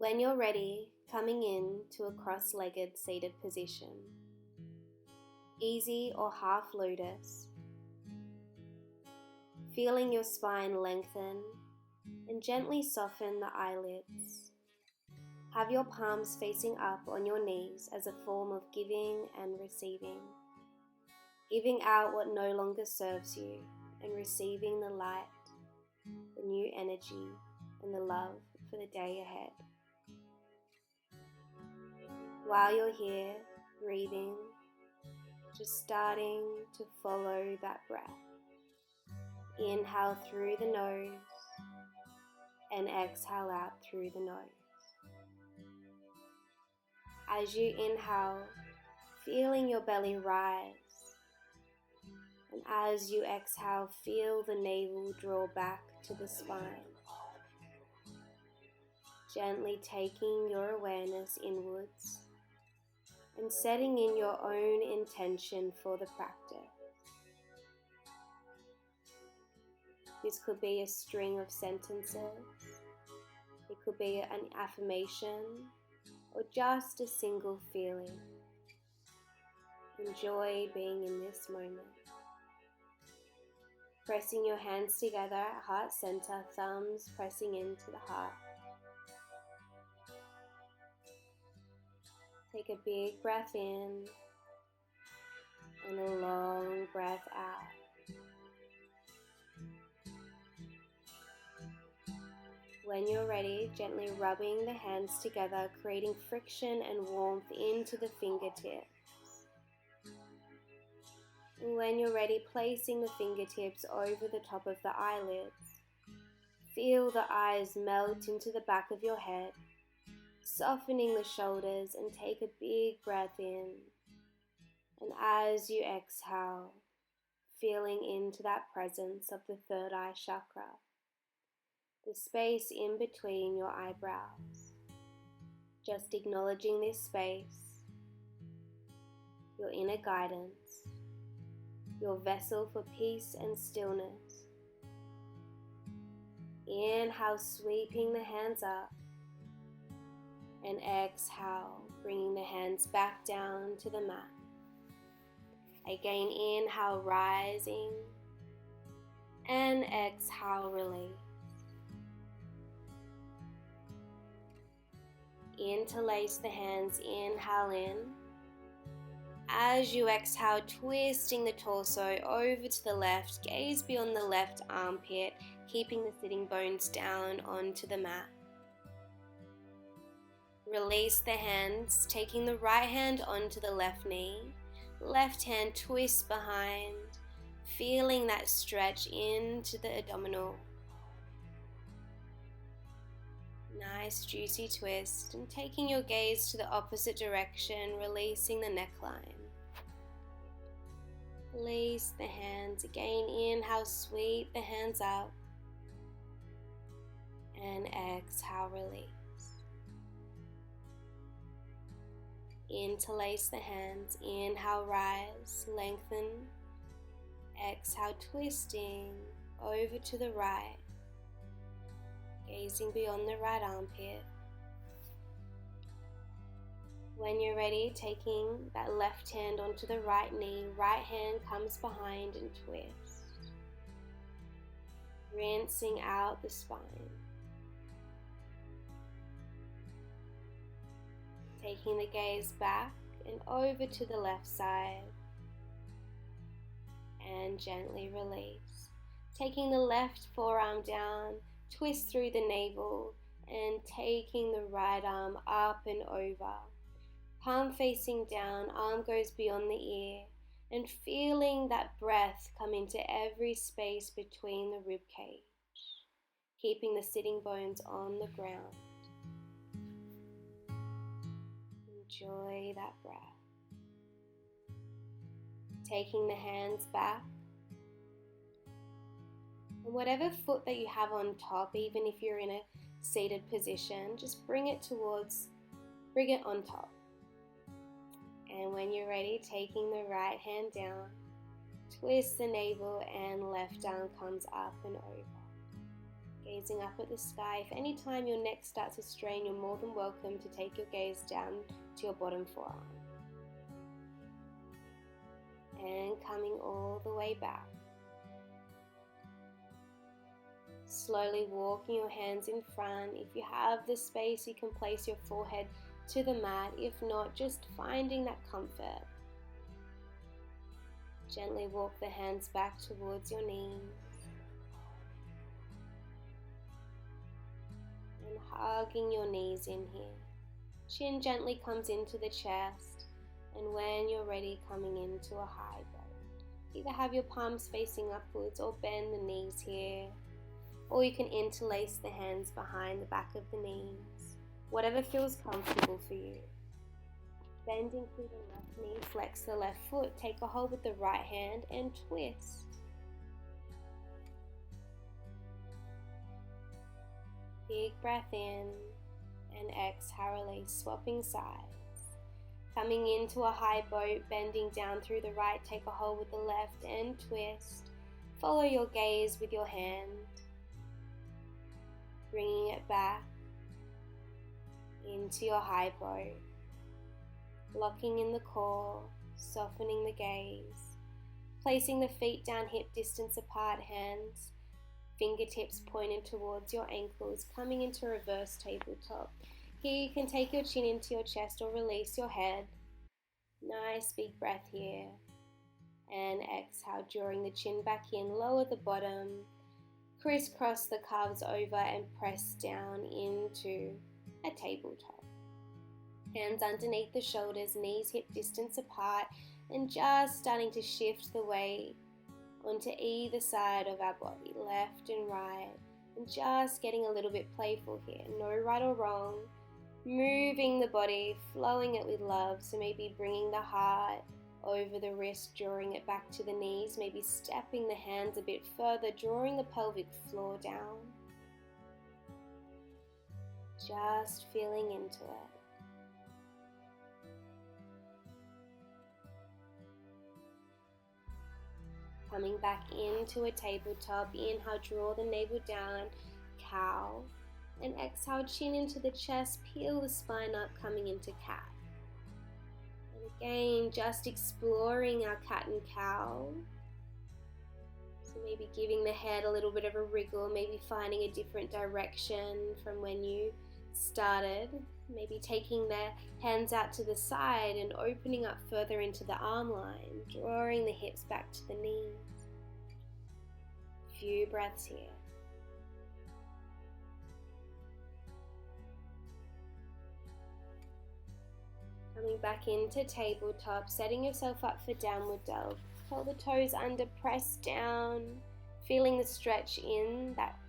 When you're ready, coming in to a cross-legged seated position, easy or half lotus, feeling your spine lengthen and gently soften the eyelids. Have your palms facing up on your knees as a form of giving and receiving. Giving out what no longer serves you and receiving the light, the new energy, and the love for the day ahead. While you're here, breathing, just starting to follow that breath. Inhale through the nose and exhale out through the nose. As you inhale, feeling your belly rise, and as you exhale, feel the navel draw back to the spine. Gently taking your awareness inwards and setting in your own intention for the practice. This could be a string of sentences, it could be an affirmation, or just a single feeling. Enjoy being in this moment. Pressing your hands together at heart center, thumbs pressing into the heart. Take a big breath in and a long breath out. When you're ready, gently rubbing the hands together, creating friction and warmth into the fingertips. And when you're ready, placing the fingertips over the top of the eyelids. Feel the eyes melt into the back of your head, softening the shoulders, and take a big breath in. And as you exhale, feeling into that presence of the third eye chakra, the space in between your eyebrows. Just acknowledging this space, your inner guidance, your vessel for peace and stillness. Inhale, sweeping the hands up, and exhale, bringing the hands back down to the mat. Again, inhale, rising, and exhale, release. Interlace the hands, inhale in. As you exhale, twisting the torso over to the left, gaze beyond the left armpit, keeping the sitting bones down onto the mat. Release the hands, taking the right hand onto the left knee, left hand twist behind, feeling that stretch into the abdominal. Nice juicy twist, and taking your gaze to the opposite direction, releasing the neckline. Release the hands again, inhale, sweep the hands up, and exhale, release. Interlace the hands, inhale, rise, lengthen, exhale, twisting over to the right. Gazing beyond the right armpit. When you're ready, taking that left hand onto the right knee, right hand comes behind and twist. Rinsing out the spine. Taking the gaze back and over to the left side. And gently release. Taking the left forearm down, twist through the navel and taking the right arm up and over. Palm facing down, arm goes beyond the ear, and feeling that breath come into every space between the rib cage, keeping the sitting bones on the ground. Enjoy that breath. Taking the hands back. And whatever foot that you have on top, even if you're in a seated position, just bring it on top. And when you're ready, taking the right hand down, twist the navel and left arm comes up and over. Gazing up at the sky. If any time your neck starts to strain, you're more than welcome to take your gaze down to your bottom forearm. And coming all the way back. Slowly walking your hands in front. If you have the space, you can place your forehead to the mat. If not, just finding that comfort. Gently walk the hands back towards your knees. And hugging your knees in here. Chin gently comes into the chest. And when you're ready, coming into a high bow. Either have your palms facing upwards or bend the knees here. Or you can interlace the hands behind the back of the knees. Whatever feels comfortable for you. Bending through the left knee, flex the left foot, take a hold with the right hand and twist. Big breath in and exhale, release, swapping sides. Coming into a high boat, bending down through the right, take a hold with the left and twist. Follow your gaze with your hand. Bringing it back into your high boat. Locking in the core, softening the gaze. Placing the feet down hip distance apart, hands, fingertips pointed towards your ankles, coming into reverse tabletop. Here you can take your chin into your chest or release your head. Nice big breath here. And exhale, drawing the chin back in, lower the bottom. Crisscross the calves over and press down into a tabletop. Hands underneath the shoulders, knees hip distance apart, and just starting to shift the weight onto either side of our body, left and right, and just getting a little bit playful here. No right or wrong. Moving the body, flowing it with love, so maybe bringing the heart over the wrist, drawing it back to the knees, maybe stepping the hands a bit further, drawing the pelvic floor down. Just feeling into it. Coming back into a tabletop. Inhale, draw the navel down, cow. And exhale, chin into the chest, peel the spine up, coming into cat. And again, just exploring our cat and cow. So maybe giving the head a little bit of a wriggle, maybe finding a different direction from when you started. Maybe taking the hands out to the side and opening up further into the arm line, drawing the hips back to the knees. A few breaths here. Coming back into tabletop, setting yourself up for downward dog. Curl the toes under, press down, feeling the stretch in that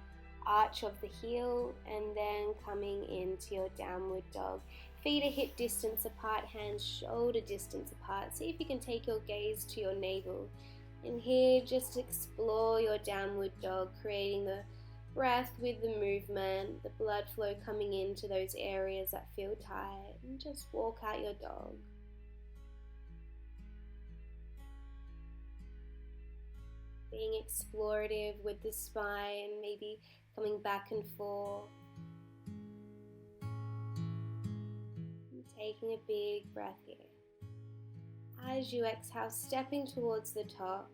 arch of the heel, and then coming into your downward dog. Feet are hip distance apart, hands shoulder distance apart. See if you can take your gaze to your navel. And here, just explore your downward dog, creating the breath with the movement, the blood flow coming into those areas that feel tight, and just walk out your dog. Being explorative with the spine, maybe coming back and forth. And taking a big breath here. As you exhale, stepping towards the top.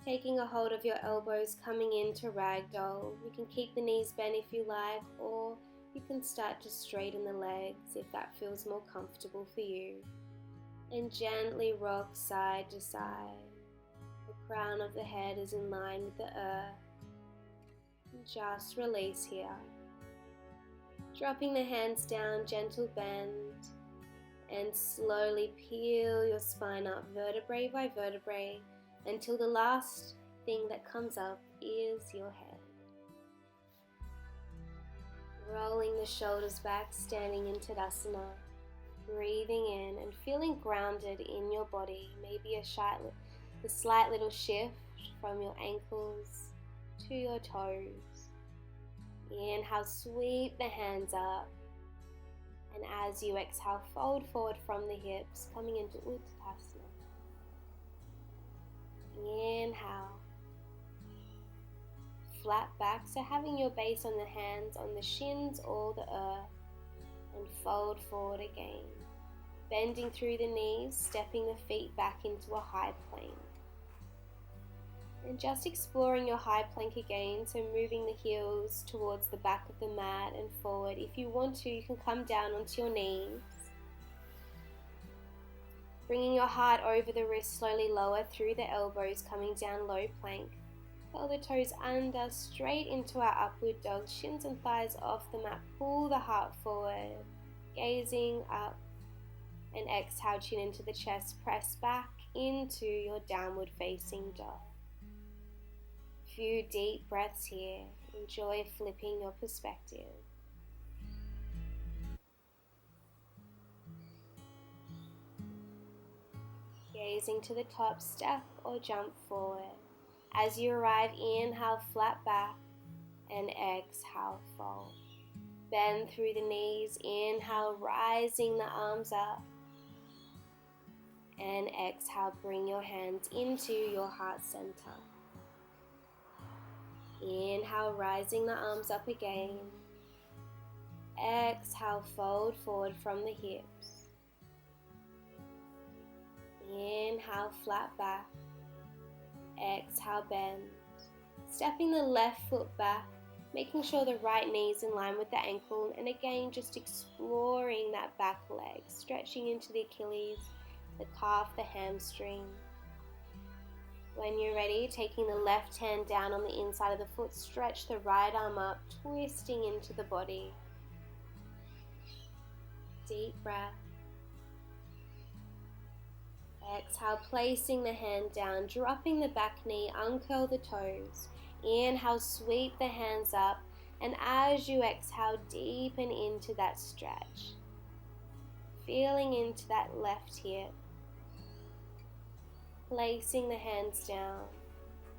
Taking a hold of your elbows, coming into ragdoll. You can keep the knees bent if you like, or you can start to straighten the legs if that feels more comfortable for you. And gently rock side to side. The crown of the head is in line with the earth. And just release here. Dropping the hands down, gentle bend. And slowly peel your spine up vertebrae by vertebrae, until the last thing that comes up is your head. Rolling the shoulders back, standing in Tadasana. Breathing in and feeling grounded in your body. Maybe a slight little shift from your ankles to your toes. Inhale, sweep the hands up. And as you exhale, fold forward from the hips, coming into Uttanasana. Inhale. flat back, so having your base on the hands, on the shins or the earth, and fold forward again. Bending through the knees, stepping the feet back into a high plank. And just exploring your high plank again, so moving the heels towards the back of the mat and forward. If you want to, you can come down onto your knees. Bringing your heart over the wrist, slowly lower through the elbows, coming down low plank. Curl the toes under, straight into our upward dog, shins and thighs off the mat. Pull the heart forward, gazing up, and exhale, chin into the chest. Press back into your downward facing dog. Few deep breaths here. Enjoy flipping your perspective. Gazing to the top, step or jump forward. As you arrive, inhale, flat back, and exhale, fold. Bend through the knees, inhale, rising the arms up, and exhale, bring your hands into your heart center. Inhale, rising the arms up again. Exhale, fold forward from the hips. Inhale, flat back. Exhale, bend. Stepping the left foot back, making sure the right knee is in line with the ankle, and again just exploring that back leg, stretching into the Achilles, the calf, the hamstring. When you're ready, taking the left hand down on the inside of the foot, stretch the right arm up, twisting into the body. Deep breath. Exhale, placing the hand down, dropping the back knee, uncurl the toes. Inhale, sweep the hands up, and as you exhale, deepen into that stretch. Feeling into that left hip. Placing the hands down.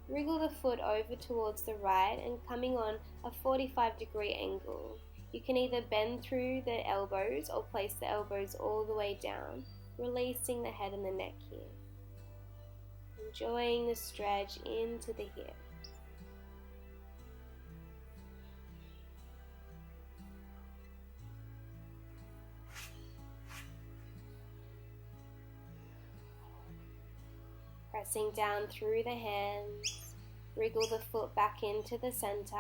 Wriggle the foot over towards the right and coming on a 45-degree angle. You can either bend through the elbows or place the elbows all the way down, releasing the head and the neck here. Enjoying the stretch into the hips. Pressing down through the hands, wriggle the foot back into the center,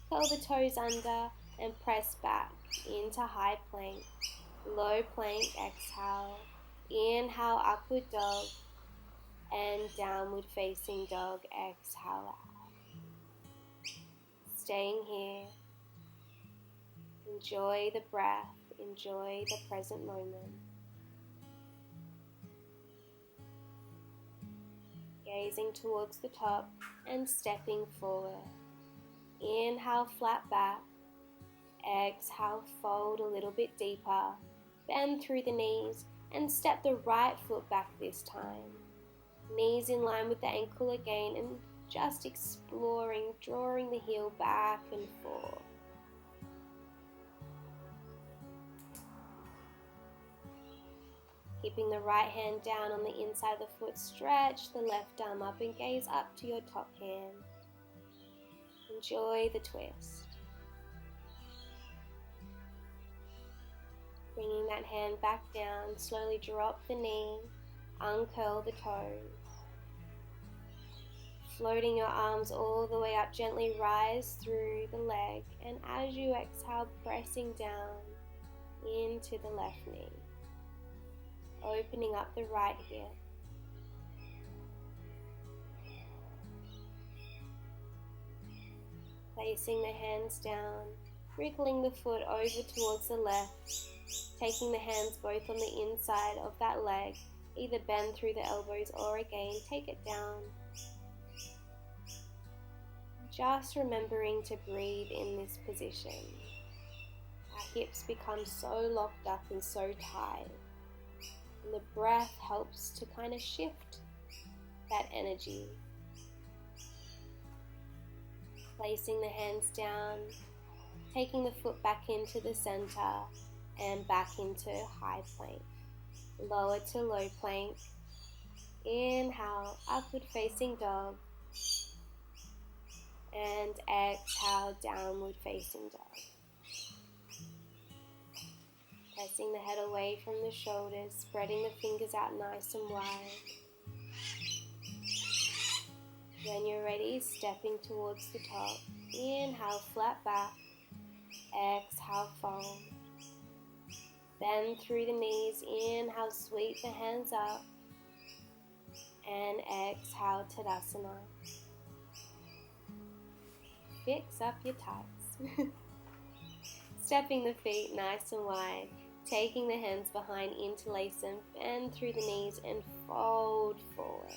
curl the toes under and press back into high plank, low plank, exhale, inhale, upward dog, and downward facing dog, exhale out. Staying here, enjoy the breath, enjoy the present moment. Gazing towards the top and stepping forward. Inhale, flat back. Exhale, fold a little bit deeper. Bend through the knees and step the right foot back this time. Knees in line with the ankle again and just exploring, drawing the heel back and forth. Keeping the right hand down on the inside of the foot, stretch the left arm up and gaze up to your top hand. Enjoy the twist. Bringing that hand back down, slowly drop the knee, uncurl the toes. Floating your arms all the way up, gently rise through the leg, and as you exhale, pressing down into the left knee. Opening up the right hip. Placing the hands down, wriggling the foot over towards the left, taking the hands both on the inside of that leg, either bend through the elbows or again take it down. Just remembering to breathe in this position. Our hips become so locked up and so tight. And the breath helps to kind of shift that energy. Placing the hands down, taking the foot back into the center and back into high plank. Lower to low plank. Inhale, upward facing dog. And exhale, downward facing dog. Pressing the head away from the shoulders, spreading the fingers out nice and wide. When you're ready, stepping towards the top. Inhale, flat back. Exhale, fold. Bend through the knees. Inhale, sweep the hands up. And exhale, Tadasana. Fix up your tights. Stepping the feet nice and wide. Taking the hands behind, interlace them. Bend through the knees and fold forward.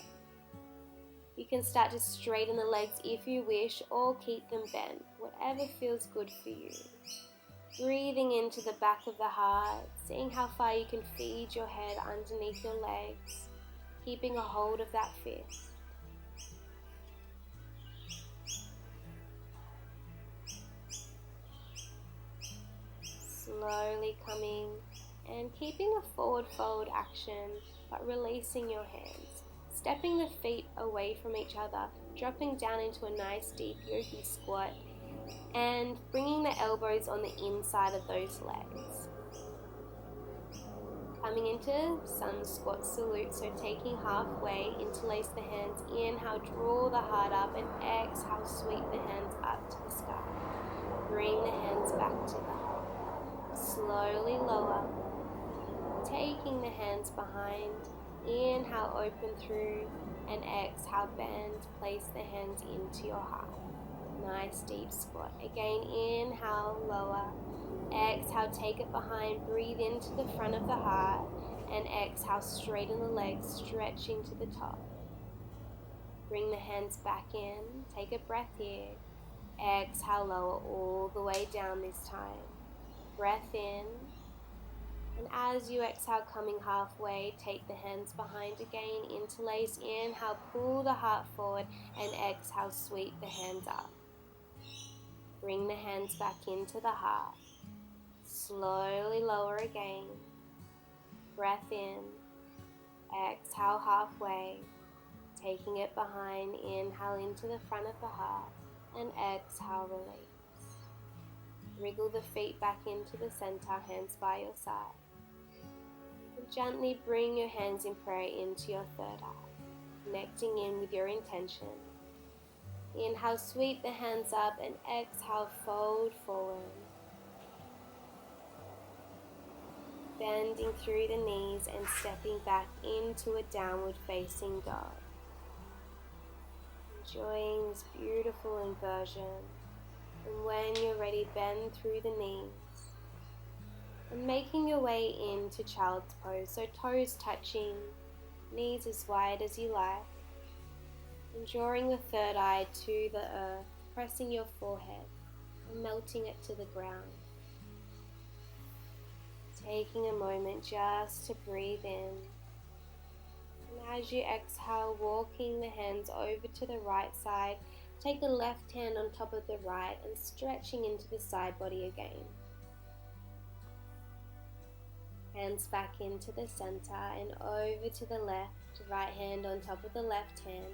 You can start to straighten the legs if you wish, or keep them bent, whatever feels good for you. Breathing into the back of the heart, seeing how far you can feed your head underneath your legs, keeping a hold of that fist. Slowly coming and keeping a forward fold action, but releasing your hands. Stepping the feet away from each other, dropping down into a nice deep yogi squat, and bringing the elbows on the inside of those legs. Coming into sun squat salute, so taking halfway, interlace the hands, inhale, draw the heart up, and exhale, sweep the hands up to the sky. Bring the hands back to the heart. Slowly lower, taking the hands behind. Inhale, open through, and exhale, bend. Place the hands into your heart. Nice deep squat. Again, inhale, lower. Exhale, take it behind. Breathe into the front of the heart, and exhale, straighten the legs, stretching to the top. Bring the hands back in. Take a breath here. Exhale, lower all the way down this time. Breath in. And as you exhale, coming halfway, take the hands behind again, interlace, inhale, pull the heart forward, and exhale, sweep the hands up. Bring the hands back into the heart. Slowly lower again. Breath in. Exhale halfway, taking it behind, inhale into the front of the heart, and exhale, release. Wriggle the feet back into the center, hands by your side. Gently bring your hands in prayer into your third eye, connecting in with your intention. Inhale, sweep the hands up, and exhale, fold forward. Bending through the knees and stepping back into a downward facing dog. Enjoying this beautiful inversion. And when you're ready, bend through the knees. And making your way into child's pose, so toes touching, knees as wide as you like, and drawing the third eye to the earth, pressing your forehead and melting it to the ground. Taking a moment just to breathe in, and as you exhale, walking the hands over to the right side, take the left hand on top of the right and stretching into the side body again. Hands back into the center and over to the left, right hand on top of the left hand,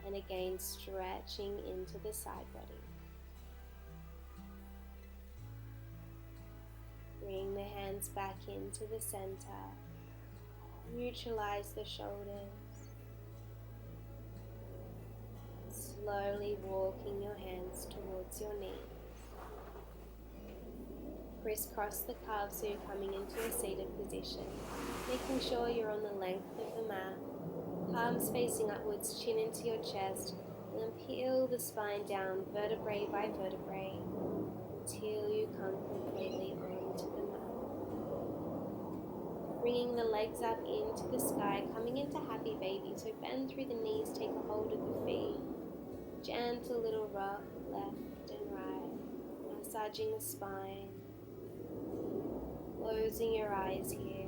and again stretching into the side body. Bring the hands back into the center, neutralize the shoulders, slowly walking your hands towards your knees. Crisscross the calves so you're coming into a seated position, making sure you're on the length of the mat, palms facing upwards, chin into your chest, and then peel the spine down vertebrae by vertebrae until you come completely onto the mat. Bringing the legs up into the sky, coming into happy baby, so bend through the knees, take a hold of the feet, gentle little rock left and right, massaging the spine. Closing your eyes here.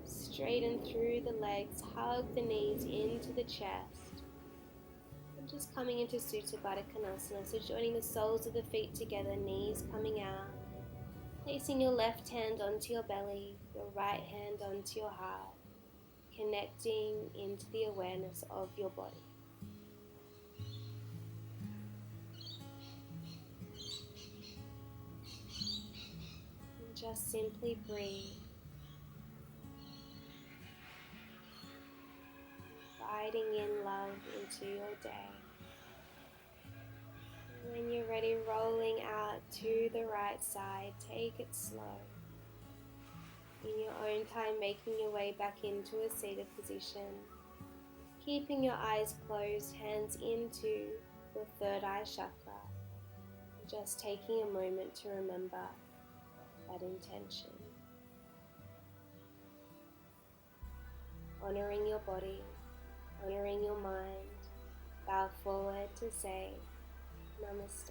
Straighten through the legs, hug the knees into the chest. And just coming into Supta Baddha Konasana, so joining the soles of the feet together, knees coming out. Placing your left hand onto your belly, your right hand onto your heart. Connecting into the awareness of your body. just simply breathe, inviting in love into your day. When you're ready, rolling out to the right side, take it slow. In your own time, making your way back into a seated position. Keeping your eyes closed, hands into your third eye chakra. Just taking a moment to remember that intention. Honoring your body, honoring your mind. Bow forward to say Namaste.